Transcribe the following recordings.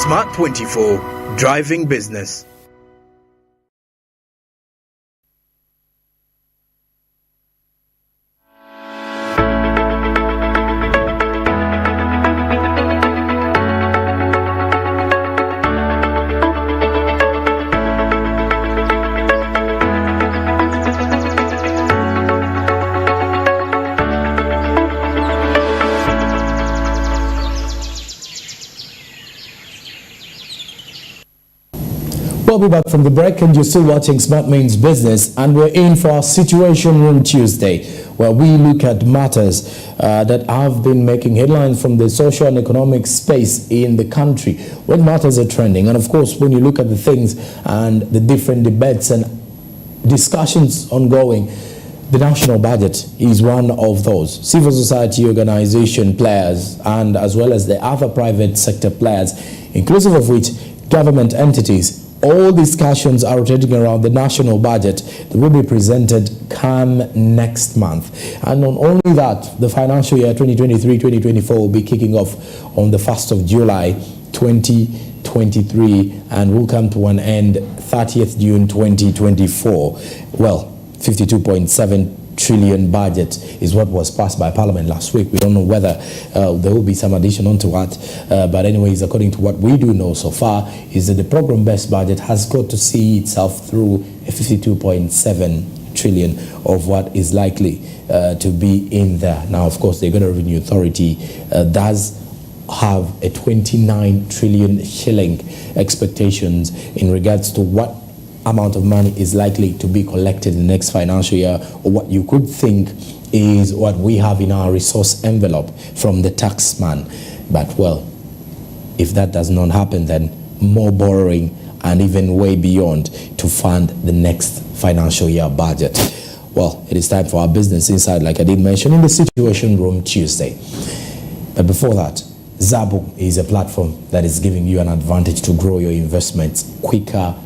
Smart 24, driving business. We'll be back from the break, and you're still watching Smart Means Business, and we're in for our Situation Room Tuesday, where we look at matters that have been making headlines from the social and economic space in the country, when matters are trending. And of course, when you look at the things and the different debates and discussions ongoing, the national budget is one of those. Civil society organization players, and as well as the other private sector players, inclusive of which government entities, all discussions are rotating around the national budget that will be presented come next month. And not only that, the financial year 2023-2024 will be kicking off on the 1st of July 2023 and will come to an end 30th June 2024. Well, 52.7 trillion budget is what was passed by Parliament last week. We don't know whether there will be some addition onto that, but anyways, according to what we do know so far, is that the program-based budget has got to see itself through a 52.7 trillion of what is likely to be in there. Now, of course, the Uganda Revenue Authority does have a 29 trillion shilling expectations in regards to what amount of money is likely to be collected in the next financial year, or what you could think is what we have in our resource envelope from the taxman. But well, if that does not happen, then more borrowing and even way beyond to fund the next financial year budget. Well, it is time for our Business Insight, like I did mention in the Situation Room Tuesday. But before that, Zabu is a platform that is giving you an advantage to grow your investments quicker,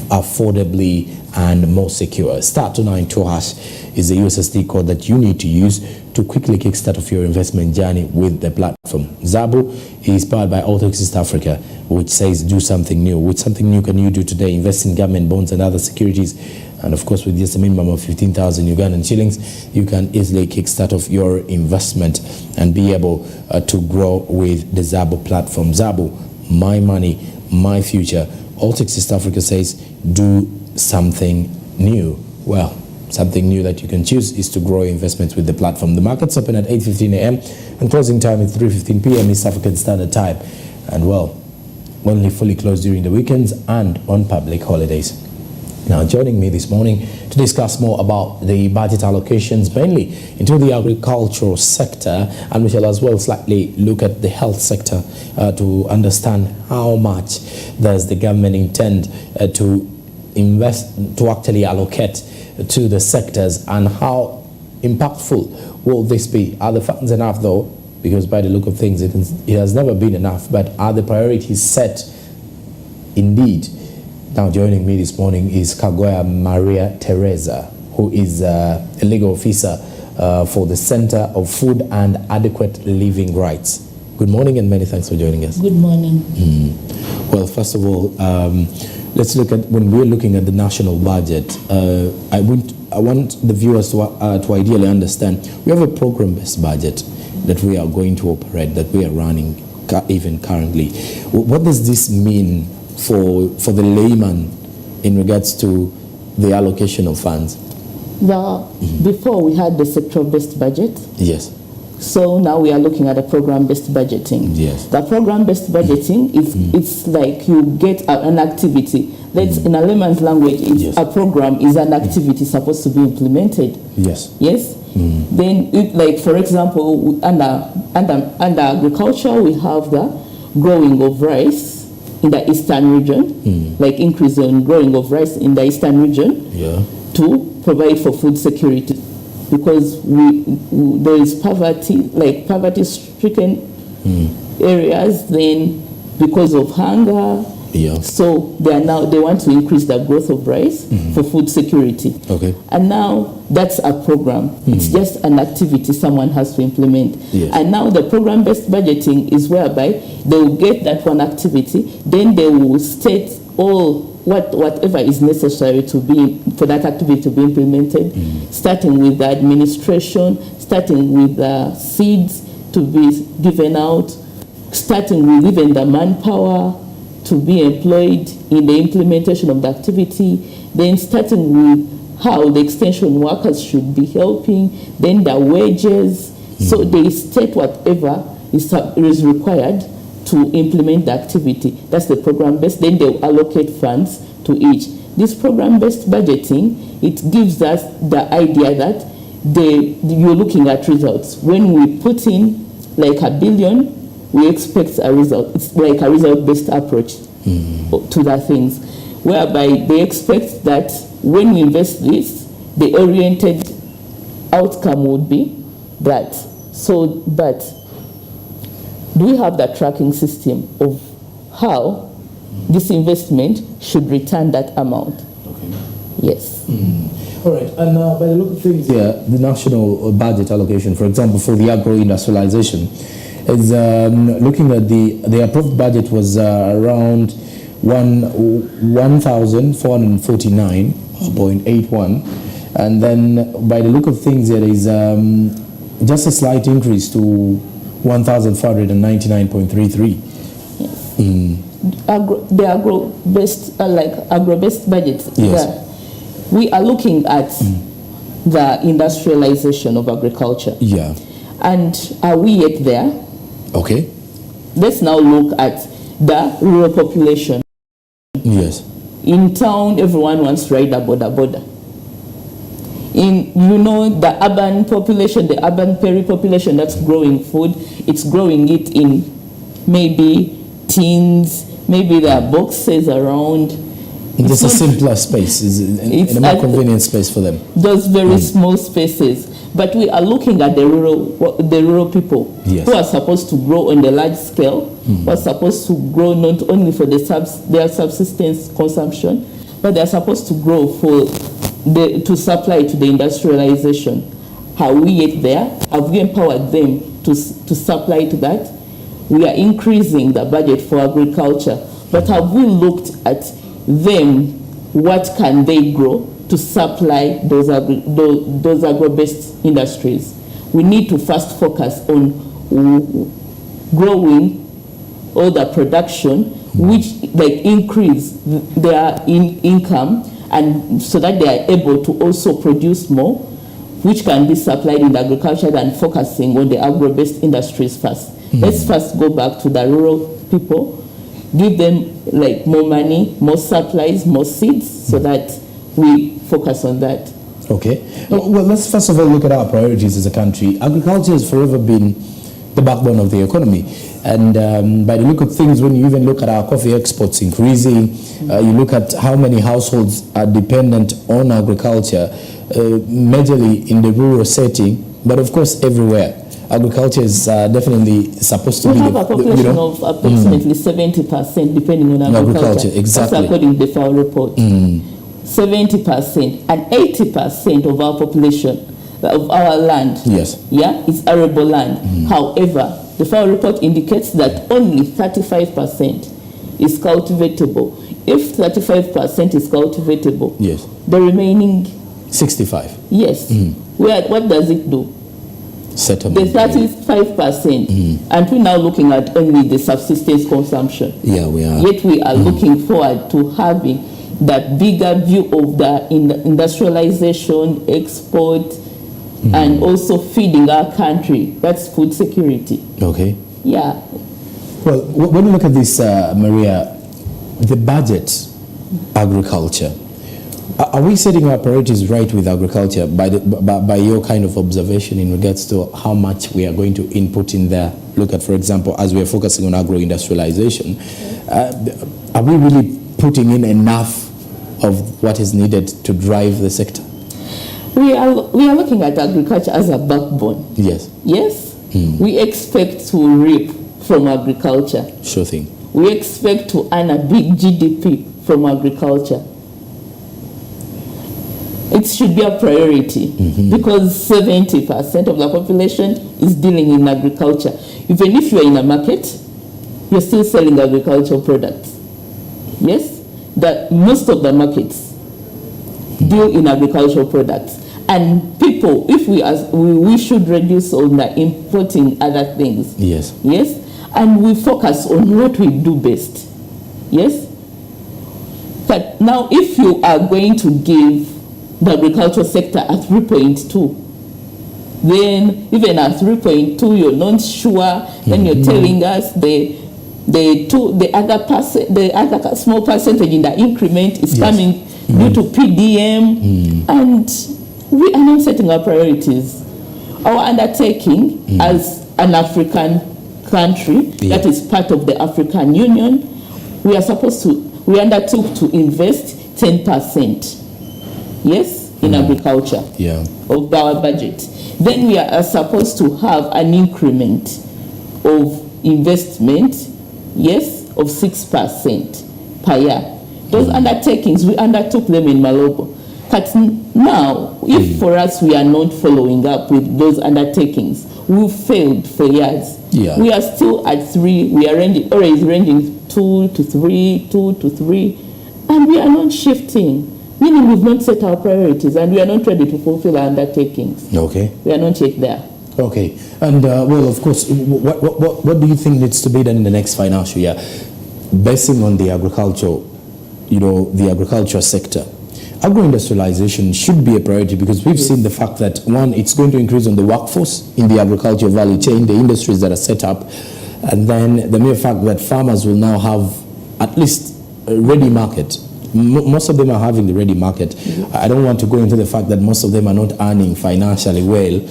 affordably, and more secure. *292# is the USSD code that you need to use to quickly kickstart off your investment journey with the platform. Zabu is powered by Autox East Africa, which says do something new. With something new can you do today? Invest in government bonds and other securities. And of course, with just a minimum of 15,000 Ugandan shillings, you can easily kickstart off your investment and be able to grow with the Zabu platform. Zabu, my money, my future. Autox East Africa says do something new. Well, something new that you can choose is to grow your investments with the platform. The market's open at 8:15 a.m. and closing time is 3:15 p.m. East African Standard Time. And well, only fully closed during the weekends and on public holidays. Now, joining me this morning to discuss more about the budget allocations, mainly into the agricultural sector, and we shall as well slightly look at the health sector to understand how much does the government intend to invest, to actually allocate to the sectors, and how impactful will this be? Are the funds enough though? Because by the look of things, it has never been enough, but are the priorities set indeed? Now, joining me this morning is Kagoya Maria Teresa, who is a legal officer for the Center of Food and Adequate Living Rights. Good morning and many thanks for joining us. Good morning. Well, first of all, let's look at, when we're looking at the national budget, I want the viewers to ideally understand, we have a program-based budget that we are going to operate, that we are running even currently. What does this mean for the layman in regards to the allocation of funds? Before we had the sector-based budget. Yes. So now we are looking at a program-based budgeting. Yes. The program-based budgeting is it's like you get an activity. That's in a layman's language. It's a program is an activity supposed to be implemented. Yes. Yes. Then, like for example, under agriculture, we have the growing of rice in the eastern region, like increase in growing of rice in the eastern region, to provide for food security, because there is poverty, like poverty-stricken areas. Then, because of hunger, Yeah. So they want to increase the growth of rice for food security. Okay. And now that's a program. It's just an activity someone has to implement. Yes. And now the program-based budgeting is whereby they will get that one activity, then they will state whatever is necessary for that activity to be implemented, starting with the administration, starting with the seeds to be given out, starting with even the manpower to be employed in the implementation of the activity, then starting with how the extension workers should be helping, then the wages. So they state whatever is required to implement the activity. That's the program-based. Then they allocate funds to each. This program-based budgeting, it gives us the idea that you're looking at results. When we put in like $1 billion, we expect a result. It's like a result-based approach to the things, whereby they expect that when we invest this, the oriented outcome would be that. So, but do we have that tracking system of how this investment should return that amount? Okay. Yes. All right, and by the look of things here, the national budget allocation, for example, for the agro-industrialization, is looking at the approved budget was around 1,449.81, and then by the look of things there is just a slight increase to 1,499.33. Yes. The agro-based budgets. Yes. We are looking at the industrialization of agriculture. Yeah. And are we yet there? Okay. Let's now look at the rural population. Yes. In town, everyone wants to ride a border. In, the urban population, the urban peri-population that's growing food, it's growing it in maybe tins, maybe there are boxes around. It's a simpler space, in a more convenient space for them. Those very small spaces. But we are looking at the rural people who are supposed to grow on the large scale, who are supposed to grow not only for their subsistence consumption, but they are supposed to grow to supply to the industrialization. Are we yet there? Have we empowered them to supply to that? We are increasing the budget for agriculture, but have we looked at them? What can they grow to supply those agro-based industries? We need to first focus on growing all the production, which increase their income, and so that they are able to also produce more, which can be supplied in agriculture, than focusing on the agro-based industries first. Let's first go back to the rural people, give them more money, more supplies, more seeds, so that we focus on that. Okay. Well, let's first of all look at our priorities as a country. Agriculture has forever been the backbone of the economy. And by the look of things, when you even look at our coffee exports increasing, you look at how many households are dependent on agriculture, majorly in the rural setting, but of course everywhere. Agriculture is definitely supposed to be... We have a population of approximately 70% depending on agriculture. Exactly. That's according to the FAO report. 70% and 80% of our population, of our land, is arable land. However, the FAO report indicates that only 35% is cultivatable. If 35% is cultivatable, the remaining 65. Yes. What does it do? Settlement. The 35%, and we're now looking at only the subsistence consumption. Yeah, we are. Yet we are looking forward to having that bigger view of the industrialization, export, and also feeding our country. That's food security. Okay. Yeah. Well, when you look at this, Maria, the budget, agriculture, are we setting our priorities right with agriculture by your kind of observation in regards to how much we are going to input in there? Look at, for example, as we are focusing on agro-industrialization, are we really putting in enough of what is needed to drive the sector? We are looking at agriculture as a backbone. Yes. Yes. We expect to reap from agriculture. Sure thing. we expect to earn a big GDP from agriculture. It should be a priority because 70% of the population is dealing in agriculture. Even if you're in a market, you're still selling agricultural products. Yes? That most of the markets deal in agricultural products. And people, if we should reduce on the importing other things. Yes. Yes? And we focus on what we do best. Yes? But now if you are going to give the agricultural sector a 3.2, then even at 3.2 you're not sure, then you're telling us the other small percentage in the increment is coming due to PDM, and we are not setting our priorities. Our undertaking as an African country that is part of the African Union, we undertook to invest 10%, yes, in agriculture of our budget. Then we are supposed to have an increment of investment, yes, of 6% per year. Those undertakings, we undertook them in Malabo. But now, if for us we are not following up with those undertakings, we failed for years. We are still at 3, we are always ranging 2 to 3, 2 to 3, and we are not shifting. Meaning we've not set our priorities and we are not ready to fulfill our undertakings. Okay. We are not yet there. Okay. And well, of course, what do you think needs to be done in the next financial year, basing on the agricultural, the agriculture sector? Agro-industrialization should be a priority because we've seen the fact that, one, it's going to increase on the workforce in the agriculture value chain, the industries that are set up, and then the mere fact that farmers will now have at least a ready market. Most of them are having the ready market. I don't want to go into the fact that most of them are not earning financially well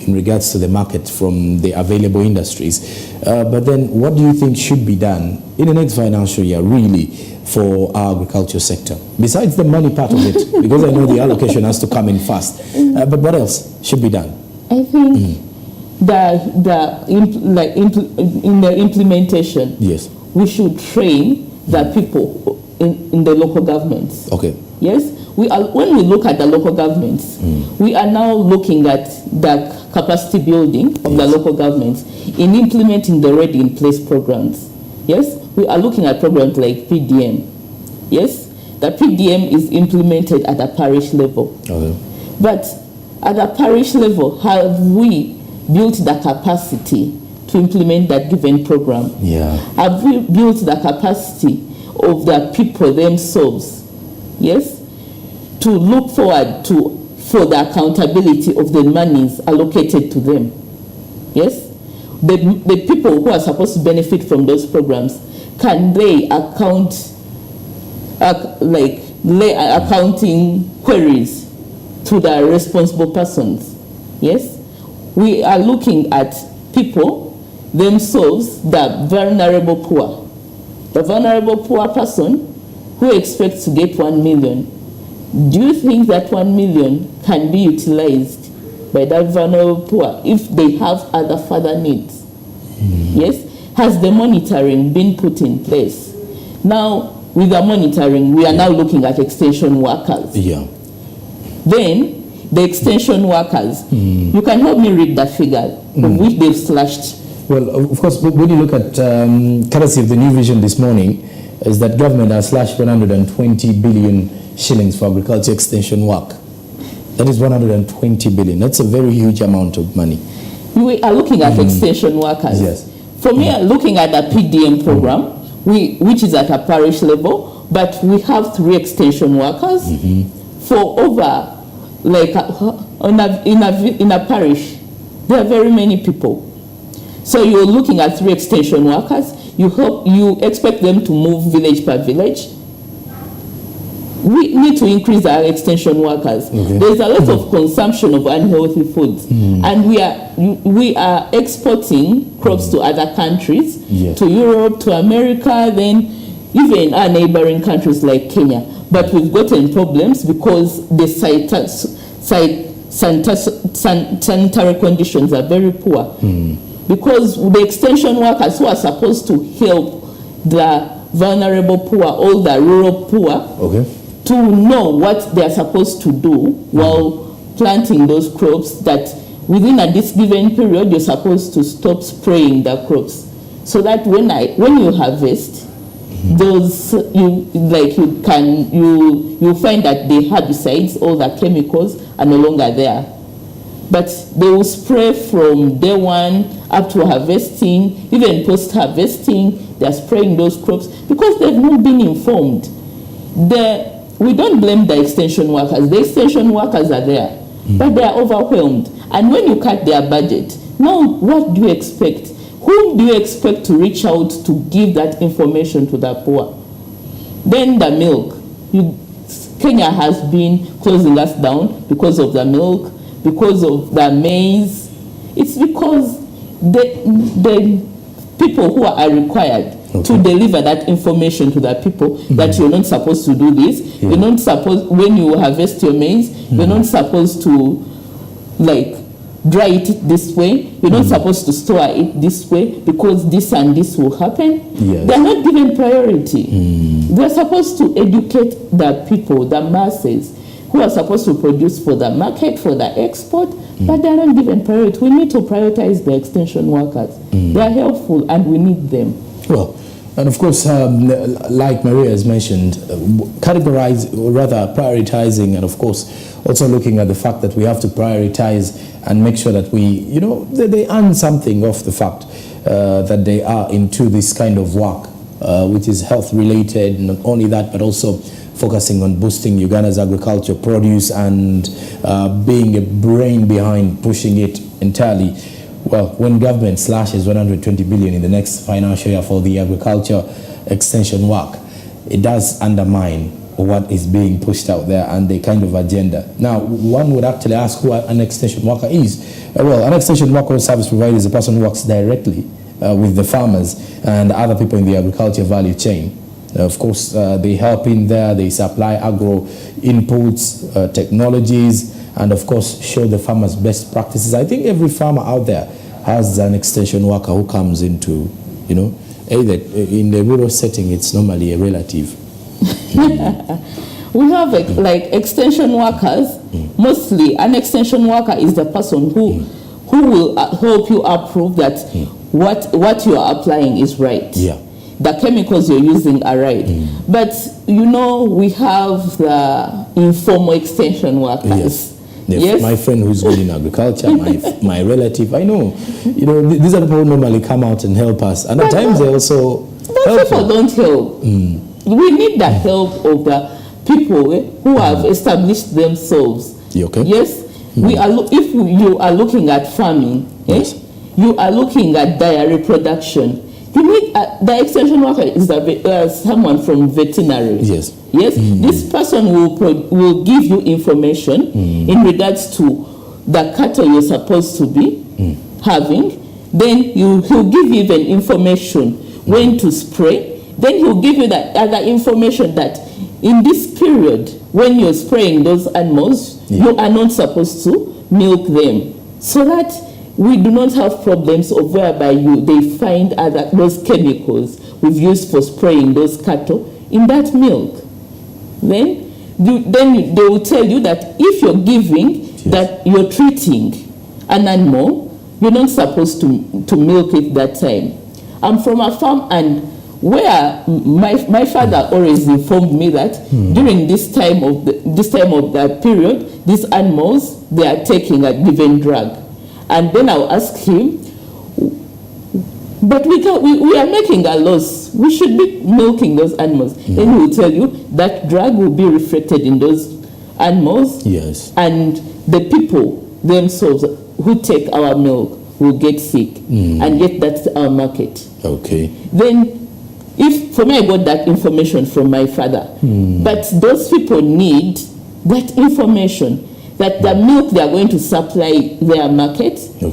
in regards to the market from the available industries. But then what do you think should be done in the next financial year, really, for our agriculture sector? Besides the money part of it, because I know the allocation has to come in fast. But what else should be done? I think in the implementation, yes, we should train the people in the local governments. Okay. Yes, when we look at the local governments, we are now looking at the capacity building of the local governments in implementing the already in place programs. Yes, we are looking at programs like PDM. Yes, the PDM is implemented at a parish level. Okay. But at the parish level, have we built the capacity to implement that given program? Yeah. Have we built the capacity of the people themselves, yes, to look forward for the accountability of the monies allocated to them? Yes, the people who are supposed to benefit from those programs, can they lay accounting queries to the responsible persons? Yes, we are looking at people themselves, the vulnerable poor. The vulnerable poor person who expects to get 1 million, do you think that 1 million can be utilized by that vulnerable poor if they have other further needs? Yes? Has the monitoring been put in place? Now, with the monitoring, we are now looking at extension workers. Yeah. Then, the extension workers, you can help me read the figure of which they've slashed. Well, of course, when you look at courtesy of the New Vision this morning, is that government has slashed 120 billion shillings for agriculture extension work. That is 120 billion. That's a very huge amount of money. We are looking at extension workers. Yes. For me, looking at the PDM program, which is at a parish level, but we have 3 extension workers for over, in a parish, there are very many people. So you're looking at 3 extension workers. You expect them to move village per village. We need to increase our extension workers. Okay. There's a lot of consumption of unhealthy foods, and we are exporting crops to other countries, to Europe, to America, then even our neighboring countries like Kenya. But we've gotten problems because the sanitary conditions are very poor. Because the extension workers who are supposed to help the vulnerable poor, all the rural poor, to know what they are supposed to do while planting those crops, that within this given period, you're supposed to stop spraying the crops. So that when you harvest, those you find that the herbicides, all the chemicals are no longer there. But they will spray from day one up to harvesting, even post-harvesting, they're spraying those crops because they've not been informed. We don't blame the extension workers. The extension workers are there, but they are overwhelmed. And when you cut their budget, now what do you expect? Whom do you expect to reach out to give that information to the poor? Then the milk. Kenya has been closing us down because of the milk, because of the maize. It's because the people who are required to deliver that information to the people that you're not supposed to do this. You're not supposed, when you harvest your maize, you're not supposed to dry it this way. You're not supposed to store it this way because this and this will happen. Yes. They're not given priority. They're supposed to educate the people, the masses, who are supposed to produce for the market, for the export, but they're not given priority. We need to prioritize the extension workers. They're helpful and we need them. Well, and of course, like Maria has mentioned, prioritizing, and of course, also looking at the fact that we have to prioritize and make sure that they earn something off the fact that they are into this kind of work, which is health related. Not only that, but also focusing on boosting Uganda's agriculture produce and being a brain behind pushing it entirely. Well, when government slashes 120 billion in the next financial year for the agriculture extension work, it does undermine what is being pushed out there and the kind of agenda. Now, one would actually ask who an extension worker is. Well, an extension worker or service provider is a person who works directly with the farmers and other people in the agriculture value chain. Of course, they help in there, they supply agro inputs, technologies, and of course, show the farmers best practices. I think every farmer out there has an extension worker who comes into, either in the rural setting, it's normally a relative. We have extension workers. Mostly, an extension worker is the person who will help you approve that what you are applying is right. Yeah. The chemicals you're using are right. But, we have the informal extension workers. Yes. My friend who's good in agriculture, my relative, I know. These are the people who normally come out and help us. And at times they also help. People don't help. We need the help of the people who have established themselves. Okay? Yes. If you are looking at farming, you are looking at dairy production. You need the extension worker is someone from veterinary. Yes. Yes. This person will give you information in regards to the cattle you're supposed to be having. Then he'll give you even information when to spray. Then he'll give you that other information that in this period when you're spraying those animals, you are not supposed to milk them, so that we do not have problems of whereby they find those chemicals we've used for spraying those cattle in that milk. Then they will tell you that if you're giving, that you're treating an animal, you're not supposed to milk it that time. I'm from a farm, and where my father always informed me that during this time of the period, these animals, they are taking a given drug. And then I'll ask him, but we are making a loss. We should be milking those animals. Then he will tell you that drug will be reflected in those animals. Yes. And the people themselves who take our milk will get sick. And yet that's our market. Okay. Then, for me, I got that information from my father. But those people need that information, that the milk they are going to supply their market will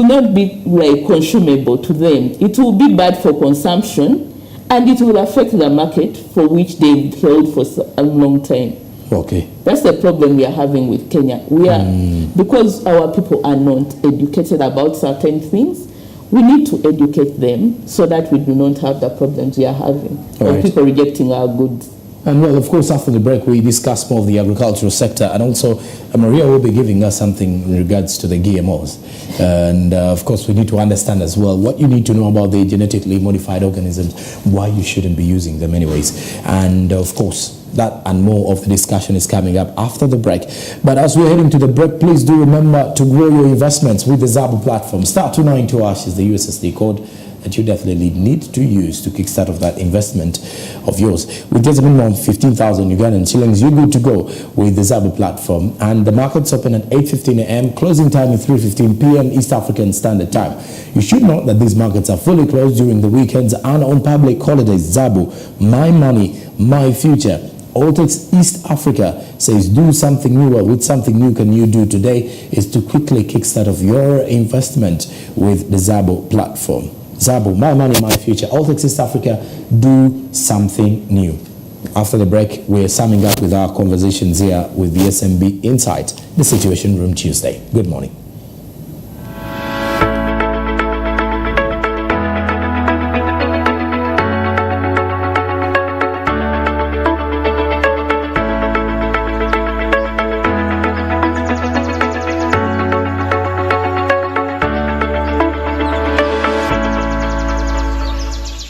not be consumable to them. It will be bad for consumption, and it will affect the market for which they've held for a long time. Okay. That's the problem we are having with Kenya. We are because our people are not educated about certain things. we need to educate them so that we do not have the problems we are having Right. of people rejecting our goods. And well, of course, after the break, we discuss more of the agricultural sector, and also Maria will be giving us something in regards to the GMOs. And of course, we need to understand as well what you need to know about the genetically modified organisms, why you shouldn't be using them anyways. And of course, that and more of the discussion is coming up after the break. But as we're heading to the break, please do remember to grow your investments with the Zabu platform. Star 292# is the USSD code that you definitely need to use to kickstart off that investment of yours. With just a minimum of 15,000 Ugandan shillings, you're good to go with the Zabu platform. And the markets open at 8:15 a.m., closing time is 3:15 p.m. East African Standard Time. You should note that these markets are fully closed during the weekends and on public holidays. Zabu, my money, my future. Altex East Africa says do something new. Well, with something new can you do today is to quickly kickstart off your investment with the Zabu platform. Zabu, my money, my future. Altex East Africa, do something new. After the break, we're summing up with our conversations here with the SMB Insight, the Situation Room Tuesday. Good morning.